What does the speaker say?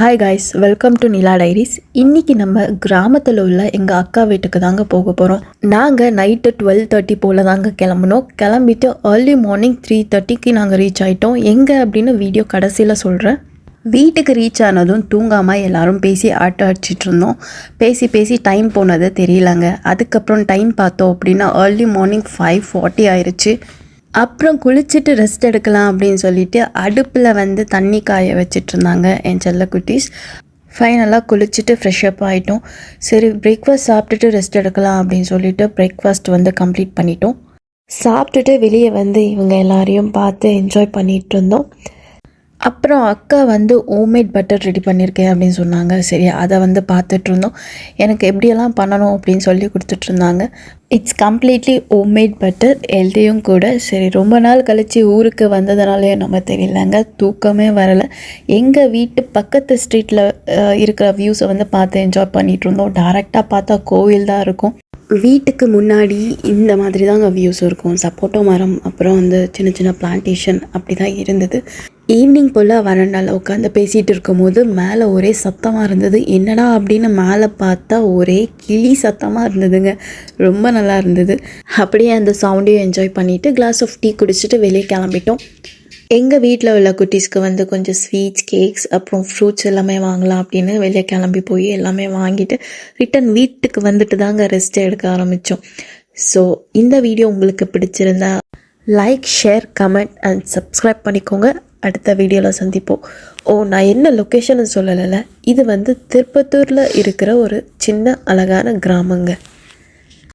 Hi guys, welcome to Nila diaries. இன்றைக்கி நம்ம கிராமத்தில் உள்ள எங்கள் அக்கா வீட்டுக்கு தாங்க போக போகிறோம். நாங்கள் நைட்டு 12:30 போல் தாங்க கிளம்புனோம். கிளம்பிட்டு ஏர்லி மார்னிங் 3:30க்கு நாங்கள் ரீச் ஆகிட்டோம். எங்கே அப்படின்னு வீடியோ கடைசியில் சொல்கிறேன். வீட்டுக்கு ரீச் ஆனதும் தூங்காமல் எல்லோரும் பேசி ஆட்ட அடிச்சிட்டு இருந்தோம். பேசி டைம் போனது தெரியலங்க. அதுக்கப்புறம் டைம் பார்த்தோம் அப்படின்னா ஏர்லி மார்னிங் 5:40 ஆயிடுச்சு. அப்புறம் குளிச்சுட்டு ரெஸ்ட் எடுக்கலாம் அப்படின்னு சொல்லிட்டு அடுப்பில் தண்ணி காய வச்சிட்டு இருந்தாங்க என் செல்ல குட்டீஸ். ஃபைனலாக குளிச்சுட்டு ஃப்ரெஷ்அப் ஆகிட்டோம். சரி, பிரேக்ஃபாஸ்ட் சாப்பிட்டுட்டு ரெஸ்ட் எடுக்கலாம் அப்படின்னு சொல்லிட்டு பிரேக்ஃபாஸ்ட் கம்ப்ளீட் பண்ணிட்டோம். சாப்பிட்டுட்டு வெளியே இவங்க எல்லாரையும் பார்த்து என்ஜாய் பண்ணிகிட்டு இருந்தோம். அப்புறம் அக்கா ஹோம்மேட் பட்டர் ரெடி பண்ணியிருக்கேன் அப்படின்னு சொன்னாங்க. சரி, அதை பார்த்துட்டு இருந்தோம். எனக்கு எப்படியெல்லாம் பண்ணணும் அப்படின்னு சொல்லி கொடுத்துட்ருந்தாங்க. இட்ஸ் கம்ப்ளீட்லி ஹோம்மேட் பட்டர், ஹெல்த்தியும் கூட. சரி, ரொம்ப நாள் கழித்து ஊருக்கு வந்ததுனாலே நம்ம தெரியலங்க, தூக்கமே வரலை. எங்கள் வீட்டு பக்கத்து ஸ்ட்ரீட்டில் இருக்கிற வியூஸை பார்த்து என்ஜாய் பண்ணிகிட்டு இருந்தோம். டேரெக்டாக பார்த்தா கோவில் தான் இருக்கும். வீட்டுக்கு முன்னாடி இந்த மாதிரி தாங்க வியூஸ் இருக்கும். சப்போட்டோ மரம், அப்புறம் சின்ன சின்ன பிளான்டேஷன் அப்படி தான் இருந்தது. ஈவினிங் போல் வரண்டால் உட்காந்து பேசிகிட்டு இருக்கும்போது மேலே ஒரே சத்தமாக இருந்தது. என்னடா அப்படின்னு மேலே பார்த்தா ஒரே கிளி சத்தமாக இருந்ததுங்க. ரொம்ப நல்லா இருந்தது. அப்படியே அந்த சவுண்டையும் என்ஜாய் பண்ணிவிட்டு கிளாஸ் ஆஃப் டீ குடிச்சிட்டு வெளியே கிளம்பிட்டோம். எங்கள் வீட்டில் உள்ள குட்டீஸ்க்கு கொஞ்சம் ஸ்வீட்ஸ், கேக்ஸ், அப்புறம் ஃப்ரூட்ஸ் எல்லாமே வாங்கலாம் அப்படின்னு வெளியே கிளம்பி போய் எல்லாமே வாங்கிட்டு ரிட்டன் வீட்டுக்கு தாங்க ரெஸ்ட் எடுக்க ஆரம்பித்தோம். ஸோ இந்த வீடியோ உங்களுக்கு பிடிச்சிருந்தா like, share, comment and subscribe பண்ணிக்கோங்க. அடுத்த வீடியோவில் சந்திப்போம். நான் என்ன லொக்கேஷன் சொல்லலை. இது திருப்பத்தூரில் இருக்கிற ஒரு சின்ன அழகான கிராமங்க.